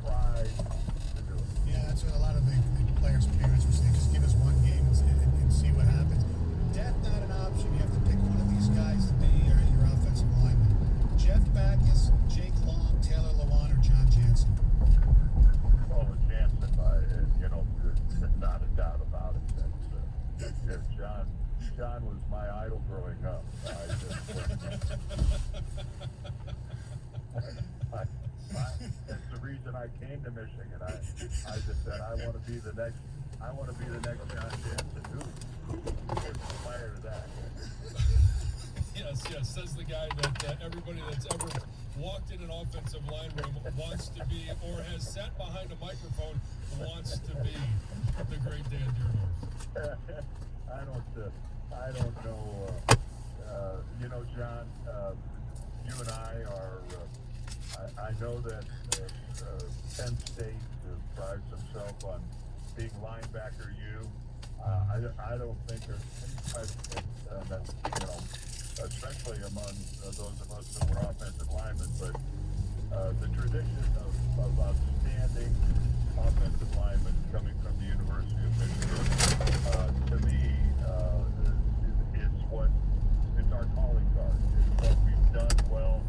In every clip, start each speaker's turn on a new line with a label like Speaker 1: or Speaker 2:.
Speaker 1: try to do it.
Speaker 2: Yeah, that's what a lot of the players' parents were saying. Just give us one game and see what happens. Death not an option. You have to pick one of these guys to be your offensive lineman. Jeff Backus, Jake Long, Taylor Lewan, or John Jansen.
Speaker 1: Oh, Jansen, there's not a doubt about it. John was my idol growing up. That's the reason I came to Michigan. I just said I want to be the next John Jansen. Who inspired that?
Speaker 3: Yes, says the guy that everybody that's ever walked in an offensive line room wants to be, or has sat behind a microphone, wants to be the great Dan Dierdorf.
Speaker 1: I don't know. John, you and I are. I know that Penn State prides himself on being linebacker U. I don't think there's any question that, especially among those of us that were offensive linemen, but the tradition of outstanding offensive linemen coming from the University of Michigan, to me, it's our calling card. It's what we've done well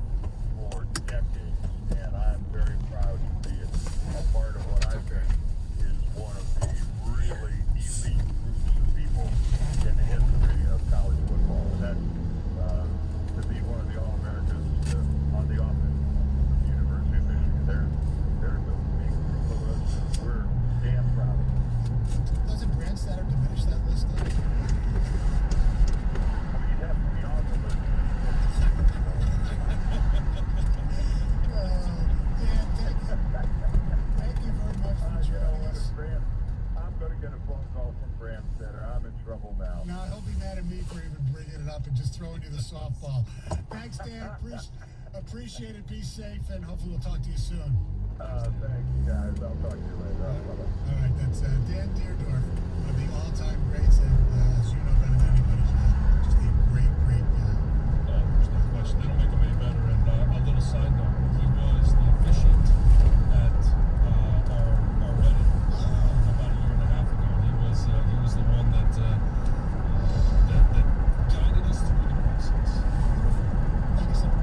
Speaker 1: for decades, and I'm very proud to be a part of what I think is one of the really elite groups of people in the history of college football, and that's to be one of the All-Americans on the offense of the University of Michigan. There's a big group of us, and we're damn proud of it.
Speaker 2: Doesn't Brandstatter diminish that list?
Speaker 1: You'd have to be on the list.
Speaker 2: Dan, thank you very much for joining us.
Speaker 1: I'm going to get a phone call from Brandstatter. I'm in trouble now.
Speaker 2: No, he'll be mad at me for even bringing it up and just throwing you the softball. Thanks, Dan. Appreciate it. Be safe, and hopefully we'll talk to you soon.
Speaker 1: Thanks, guys. I'll talk to you later.
Speaker 2: All right, that's Dan Dierdorf, one of the all-time greats, and as you know better than anybody, just a great guy.
Speaker 3: There's no question. They don't make them any better. And a little side note, he was the officiant at our wedding about a year and a half ago. He was the one that guided us through the process.
Speaker 2: Thank you so much.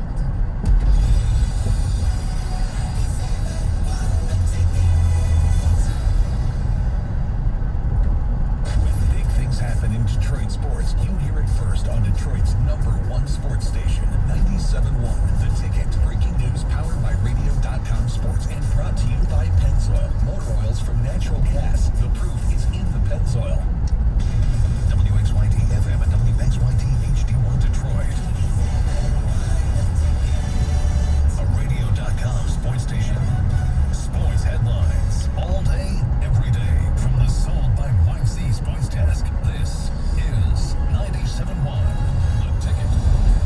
Speaker 4: Happen in Detroit sports, you hear it first on Detroit's #1 sports station, 97.1 The Ticket. Breaking news powered by Radio.com Sports and brought to you by Pennzoil. Motor oils from natural gas. The proof is in the Pennzoil. WXYT FM and WXYT HD1 Detroit. A Radio.com sports station. Sports headlines all day, every day. From the Sold by Mike Z Sports Desk. This is 97.1 The Ticket.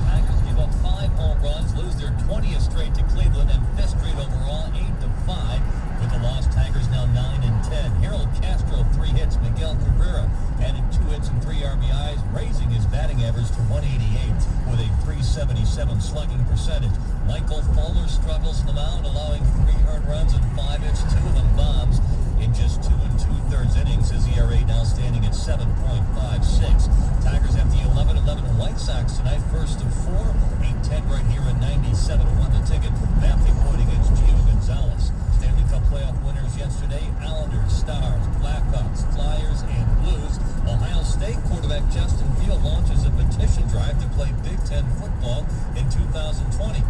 Speaker 5: Packers give up 5 home runs, lose their 20th straight to Cleveland, and 5th straight overall, 8-5. With the loss, Tigers now 9-10. Harold Castro, 3 hits. Miguel Cabrera added 2 hits and 3 RBIs, raising his batting average to 188 with a .377 slugging percentage. Michael Fuller struggles in the mound, allowing 3 earned runs and 5 hits, 2 of them bombs. In just 2 2/3 innings, his ERA now standing at 7.56. Tigers have the 11-11 White Sox tonight, first of 4, 8-10 right here in 97.1 The Ticket. Matthew Point against Gio Gonzalez. Stanley Cup playoff winners yesterday: Islanders, Stars, Blackhawks, Flyers, and Blues. Ohio State quarterback Justin Field launches a petition drive to play Big Ten football in 2020.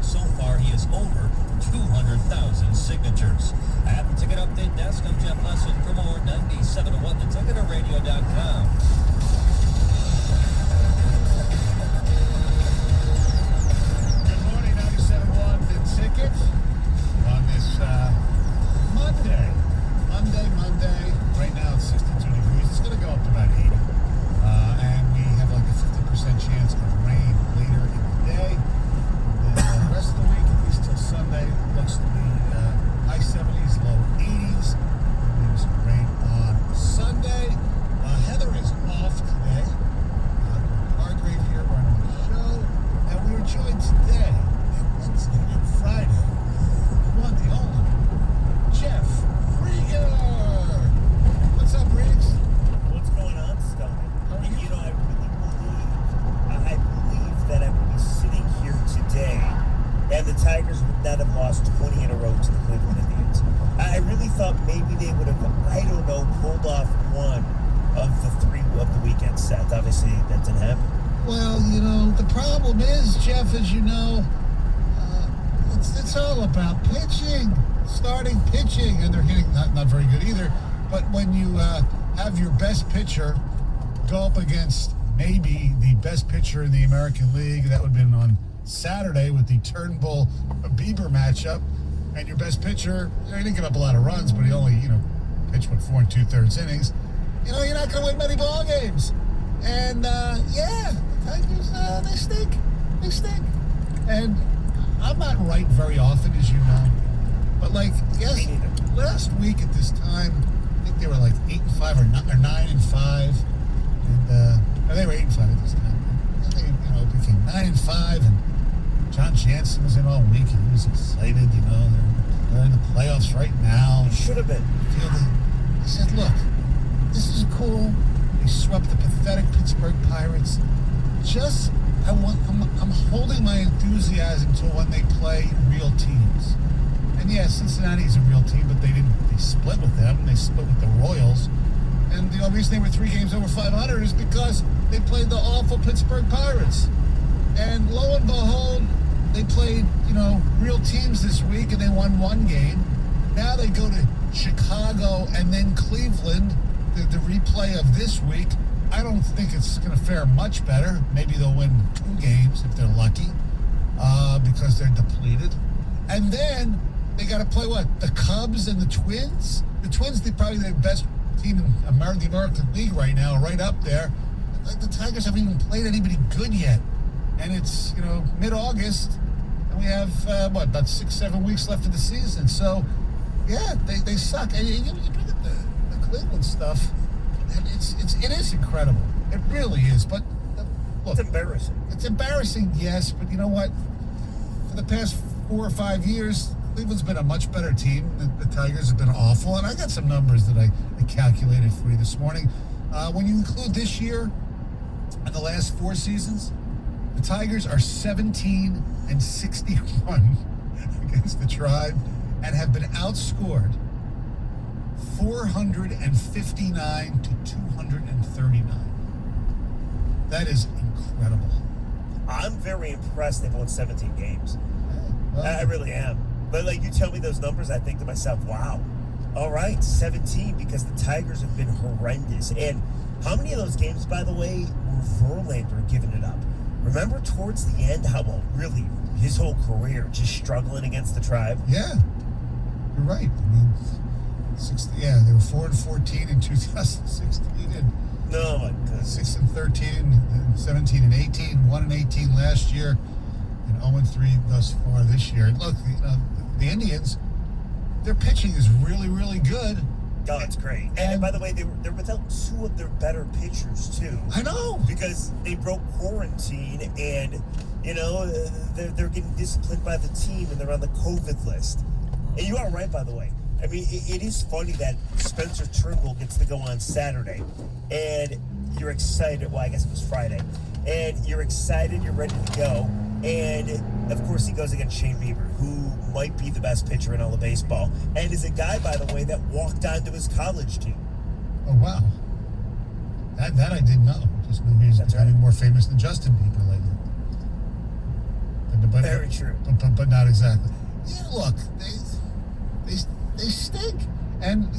Speaker 5: So far, he has over 200,000 signatures. At the Ticket Update Desk, I'm Jeff Lesson for more 97.1 The Ticket or Radio.com.
Speaker 2: Good morning, 97.1 The Ticket on this Monday. Right now it's 62 degrees. It's going to go up to about 80. And we have like a 50% chance of rain later in the day. And the rest of the week, at least till Sunday, looks to be high 70s, low 80s. Maybe some rain on Sunday. Heather is off today. Hargrave here running the show. And we were joined today and Wednesday and Friday. One, the only
Speaker 6: and the Tigers would not have lost 20 in a row to the Cleveland Indians. I really thought maybe they would have, pulled off one of the three of the weekend set. Obviously, that didn't happen.
Speaker 2: Well, the problem is, Jeff, as you know, it's all about pitching, starting pitching, and they're hitting not very good either. But when you have your best pitcher go up against maybe the best pitcher in the American League, that would have been on Saturday with the Turnbull-Bieber matchup, and your best pitcher, he didn't give up a lot of runs, but he only, pitched 4 2/3 innings. You're not going to win many ball games. And, the Tigers, they stink. They stink. And I'm not right very often, as you know. But, last week at this time, I think they were 8-5 or 9-5. And they were 8-5 at this time. And they, it became 9-5, and John Jansen was in all week. He was excited, they're in the playoffs right now.
Speaker 6: It should have been.
Speaker 2: He said, look, this is cool. They swept the pathetic Pittsburgh Pirates. I'm holding my enthusiasm till when they play real teams. And yeah, Cincinnati's a real team, but they split with them. They split with the Royals. And the only reason they were 3 games over 500 is because they played the awful Pittsburgh Pirates. And lo and behold, they played, real teams this week, and they won 1 game. Now they go to Chicago and then Cleveland, the replay of this week. I don't think it's going to fare much better. Maybe they'll win 2 games if they're lucky, because they're depleted. And then they got to play the Cubs and the Twins. The Twins, they're probably the best team in the American League right now, right up there. The Tigers haven't even played anybody good yet. And it's, mid-August, and we have, about 6-7 weeks left of the season. So, yeah, they suck. And you bring up the Cleveland stuff, and it is incredible. It really is. But, look.
Speaker 6: It's embarrassing.
Speaker 2: It's embarrassing, yes, but you know what? For the past 4 or 5 years, Cleveland's been a much better team. The Tigers have been awful, and I got some numbers that I calculated for you this morning. When you include this year and the last 4 seasons, the Tigers are 17-61 against the Tribe and have been outscored 459 to 239. That is incredible.
Speaker 6: I'm very impressed they've won 17 games.
Speaker 2: Well,
Speaker 6: I really am. But you tell me those numbers, I think to myself, wow. All right, 17, because the Tigers have been horrendous. And how many of those games, by the way, were Verlander giving it up? Remember towards the end how, really, his whole career just struggling against the Tribe?
Speaker 2: Yeah, you're right. I mean, they were 4-14 in 2016, and
Speaker 6: No, my goodness.
Speaker 2: 6-13, 17-18, 1-18 last year, and 0-3 thus far this year. And look, the Indians, their pitching is really, really good.
Speaker 6: Oh, it's great. And by the way, they're without 2 of their better pitchers, too.
Speaker 2: I know.
Speaker 6: Because they broke quarantine, and, they're getting disciplined by the team, and they're on the COVID list. And you are right, by the way. I mean, it is funny that Spencer Turnbull gets to go on Saturday, and you're excited. Well, I guess it was Friday. And you're excited, you're ready to go. And, of course, he goes against Shane Bieber, who might be the best pitcher in all of baseball, and is a guy, by the way, that walked onto his college team.
Speaker 2: Oh, wow. That I didn't know. Just knew he's becoming more famous than Justin Bieber lately. But,
Speaker 6: Very true.
Speaker 2: But not exactly. Yeah, look, they stink. And,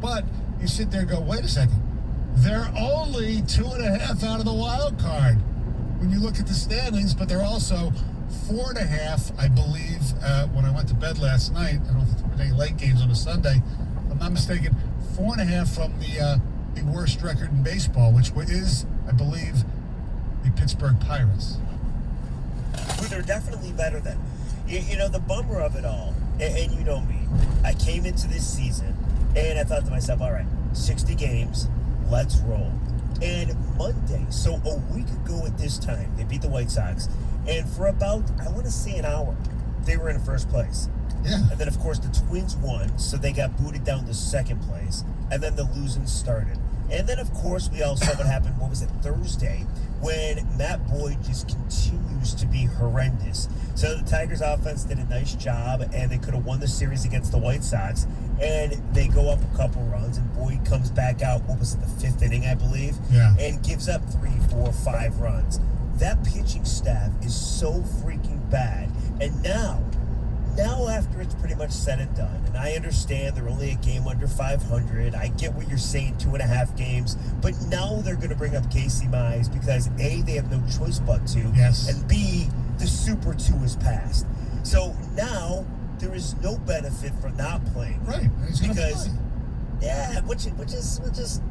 Speaker 2: but you sit there and go, wait a second. They're only 2.5 out of the wild card when you look at the standings, but they're also 4.5, I believe, when I went to bed last night. I don't think there were any late games on a Sunday. If I'm not mistaken, 4.5 from the worst record in baseball, which is, I believe, the Pittsburgh Pirates.
Speaker 6: Who they're definitely better than. The bummer of it all, and you know me, I came into this season, and I thought to myself, all right, 60 games, let's roll. And Monday, so a week ago at this time, they beat the White Sox, and for about, I want to say an hour, they were in first place.
Speaker 2: Yeah.
Speaker 6: And then, of course, the Twins won, so they got booted down to second place, and then the losing started. And then, of course, we all saw what happened, Thursday, when Matt Boyd just continues to be horrendous. So the Tigers offense did a nice job, and they could have won the series against the White Sox. And they go up a couple runs, and Boyd comes back out, what was it, the 5th inning, I believe?
Speaker 2: Yeah.
Speaker 6: And gives up 3, 4, 5 runs. That pitching staff is so freaking bad. And now after it's pretty much said and done, and I understand they're only a game under 500. I get what you're saying, 2.5 games. But now they're going to bring up Casey Mize because, A, they have no choice but to.
Speaker 2: Yes.
Speaker 6: And B, the Super 2 is passed. So now there is no benefit for not playing.
Speaker 2: Right. He's gonna
Speaker 6: Because,
Speaker 2: play.
Speaker 6: yeah, which is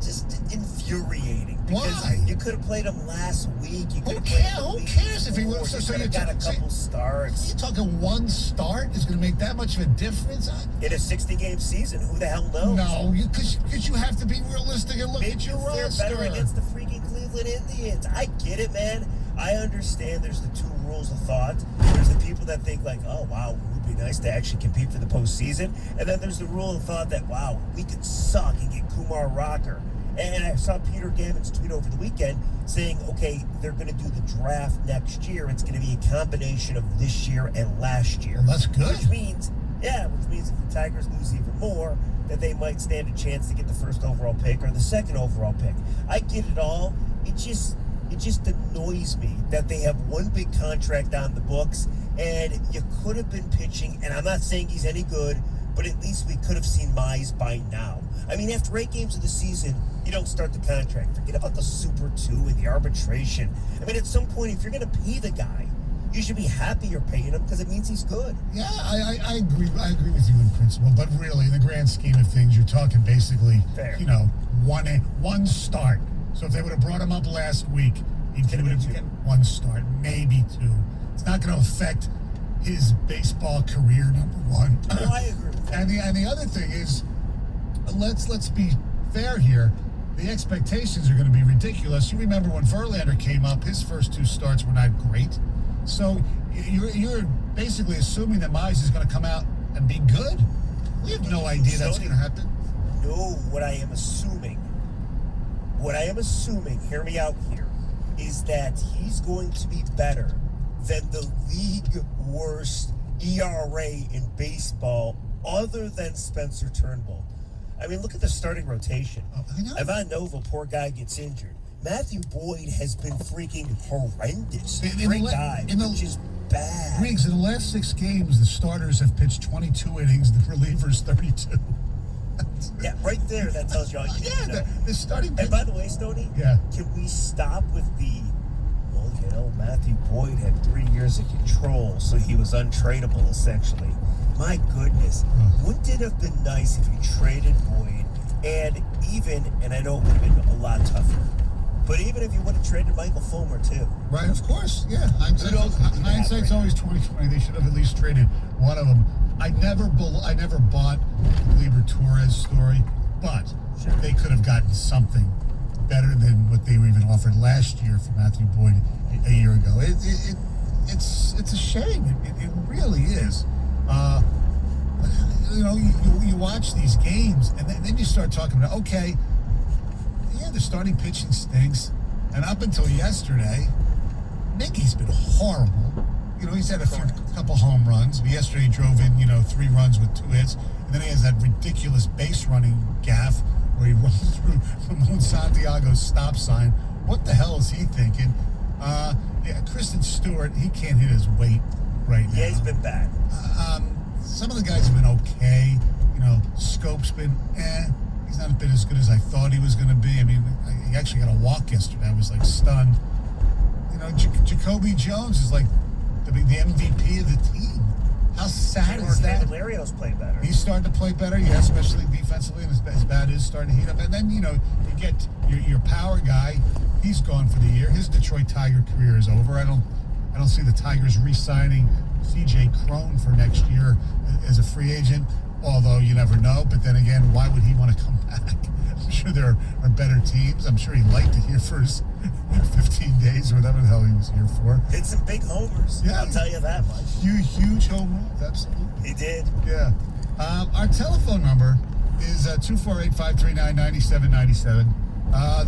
Speaker 6: just infuriating. Because
Speaker 2: Why?
Speaker 6: you could have played him last week. You could
Speaker 2: Who
Speaker 6: have played him
Speaker 2: cares?
Speaker 6: the
Speaker 2: Who
Speaker 6: week
Speaker 2: cares if he
Speaker 6: before.
Speaker 2: was?
Speaker 6: You
Speaker 2: So
Speaker 6: could have
Speaker 2: you're
Speaker 6: got a
Speaker 2: talking-
Speaker 6: couple starts.
Speaker 2: You're talking one start is going to make that much of a difference?
Speaker 6: In a 60-game season, who the hell knows?
Speaker 2: No, because you have to be realistic and look
Speaker 6: Maybe
Speaker 2: at your
Speaker 6: they're
Speaker 2: roster.
Speaker 6: better against the freaking Cleveland Indians. I get it, man. I understand there's the 2 rules of thought. There's the people that think like, oh, wow, it would be nice to actually compete for the postseason. And then there's the rule of thought that, wow, we could suck and get Kumar Rocker. And I saw Peter Gammon's tweet over the weekend saying, okay, they're going to do the draft next year. It's going to be a combination of this year and last year.
Speaker 2: Well, that's good.
Speaker 6: Which means if the Tigers lose even more, that they might stand a chance to get the 1st overall pick or the 2nd overall pick. I get it all. It just annoys me that they have one big contract on the books, and you could have been pitching, and I'm not saying he's any good, but at least we could have seen Mize by now. I mean, after 8 games of the season, you don't start the contract. Forget about the Super 2 and the arbitration. I mean, at some point, if you're going to pay the guy, you should be happy you're paying him because it means he's good.
Speaker 2: Yeah, I agree. I agree with you in principle, but really, in the grand scheme of things, you're talking basically,
Speaker 6: Fair.
Speaker 2: one start. So if they would have brought him up last week, he would have
Speaker 6: two.
Speaker 2: get 1 start, maybe 2. It's not going to affect his baseball career, number 1.
Speaker 6: Well, I agree with that.
Speaker 2: And the other thing is, let's be fair here. The expectations are going to be ridiculous. You remember when Verlander came up, his first 2 starts were not great. So you're basically assuming that Mize is going to come out and be good. We have no idea that's going to happen.
Speaker 6: No, what I am assuming, hear me out here, is that he's going to be better than the league worst ERA in baseball other than Spencer Turnbull. I mean, look at the starting rotation.
Speaker 2: Oh, I know.
Speaker 6: Ivan Nova, poor guy, gets injured. Matthew Boyd has been freaking horrendous. Great guy, which is bad.
Speaker 2: Riggs, in the last 6 games, the starters have pitched 22 innings, the relievers 32.
Speaker 6: Yeah, right there, that tells you all you need to know.
Speaker 2: The starting pitch.
Speaker 6: And by the way, Stoney,
Speaker 2: Yeah.
Speaker 6: can we stop with Matthew Boyd had 3 years of control, so he was untradeable, essentially. My goodness. Wouldn't it have been nice if you traded Boyd, and I know it would have been a lot tougher, but even if you would have traded Michael Fulmer, too.
Speaker 2: Right, of course, yeah. Hindsight's
Speaker 6: right.
Speaker 2: always 20/20. They should have at least traded one of them. I never bought the Gleyber Torres story, but
Speaker 6: Sure.
Speaker 2: they could have gotten something better than what they were even offered last year for Matthew Boyd a year ago. It's a shame. It really is. You watch these games, and then you start talking about, okay, yeah, the starting pitching stinks, and up until yesterday, Mickey's been horrible. He's had a couple home runs. But yesterday he drove in, 3 runs with 2 hits, and then he has that ridiculous base running gaff where he runs through Ramon Santiago's stop sign. What the hell is he thinking? Kristen Stewart, he can't hit his weight right now.
Speaker 6: Yeah, he's been bad.
Speaker 2: Some of the guys have been okay. Scope's been He's not been as good as I thought he was going to be. I mean, he actually got a walk yesterday. I was stunned. Jacoby Jones is the MVP of the team. How sad is that?
Speaker 6: Lario's played better.
Speaker 2: He's starting to play better, yeah, especially defensively, and his bat is starting to heat up. And then, you get your power guy. He's gone for the year. His Detroit Tiger career is over. I don't see the Tigers re-signing C.J. Cron for next year as a free agent, although you never know. But then again, why would he want to come back? I'm sure there are better teams. I'm sure he'd like to here for his 15 days or whatever the hell he was here for.
Speaker 6: Hit some big homers.
Speaker 2: Yeah.
Speaker 6: I'll tell you that much.
Speaker 2: Huge home runs, absolutely.
Speaker 6: He did.
Speaker 2: Yeah. Our telephone number is 248-539-9797.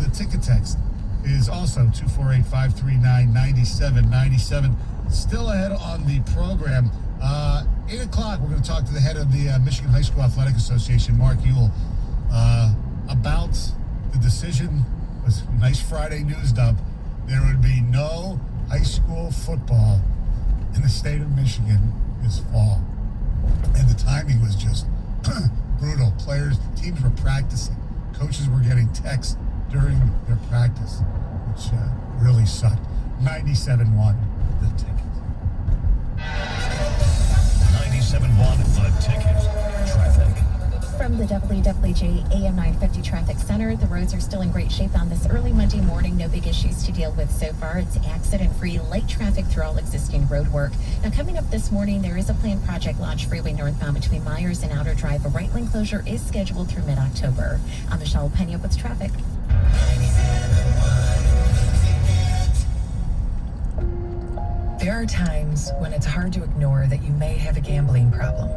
Speaker 2: The ticket text is also 248-539-9797. Still ahead on the program. 8 o'clock, we're going to talk to the head of the Michigan High School Athletic Association, Mark Ewell, about the decision. It was a nice Friday news dump. There would be no high school football in the state of Michigan this fall. And the timing was just brutal. Teams were practicing. Coaches were getting texts during their practice, which really sucked. 97.1, The Ticket.
Speaker 4: 97.1, The Ticket. Traffic.
Speaker 7: From the WWJ AM 950 Traffic Center, the roads are still in great shape on this early Monday morning. No big issues to deal with so far. It's accident-free, light traffic through all existing road work. Now, coming up this morning, there is a planned Project Launch Freeway northbound between Myers and Outer Drive. A right lane closure is scheduled through mid-October. I'm Michelle Pena with traffic.
Speaker 8: There are times when it's hard to ignore that you may have a gambling problem.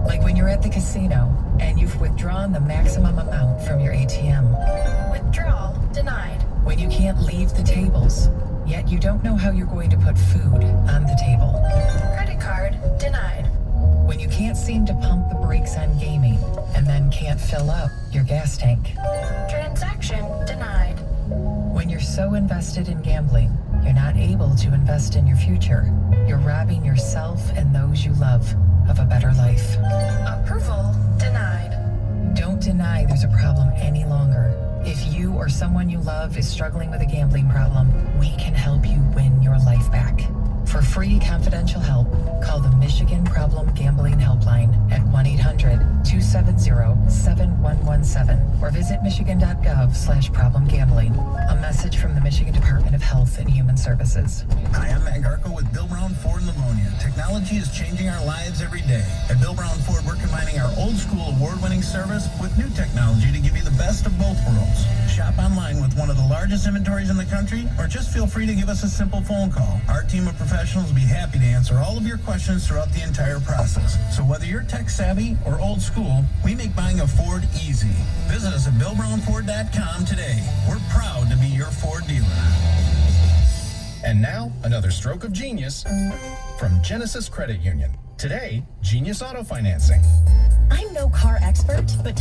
Speaker 8: Like when you're at the casino and you've withdrawn the maximum amount from your ATM.
Speaker 9: Withdrawal denied.
Speaker 8: When you can't leave the tables, yet you don't know how you're going to put food on the table.
Speaker 9: Credit card denied.
Speaker 8: When you can't seem to pump the brakes on gaming and then can't fill up your gas tank.
Speaker 9: Transaction denied.
Speaker 8: When you're so invested in gambling, you're not able to invest in your future. You're robbing yourself and those you love of a better life.
Speaker 9: Approval denied.
Speaker 8: Don't deny there's a problem any longer. If you or someone you love is struggling with a gambling problem, we can help you win your life back. For free confidential help, call the Michigan Problem Gambling Helpline at 1-800-270-7117 or visit michigan.gov/problemgambling. A message from the Michigan Department of Health and Human Services.
Speaker 10: Hi, I'm Matt Garko with Bill Brown Ford Livonia. Technology is changing our lives every day. At Bill Brown Ford, we're combining our old school award-winning service with new technology to give you the best of both worlds. Shop online with one of the largest inventories in the country, or just feel free to give us a simple phone call. Our team of professionals will be happy to answer all of your questions throughout the entire process. So whether you're tech savvy or old school, we make buying a Ford easy. Visit us at BillBrownFord.com today. We're proud to be your Ford dealer.
Speaker 11: And now, another stroke of genius from Genesis Credit Union. Today, Genius Auto Financing.
Speaker 7: I'm no car expert, but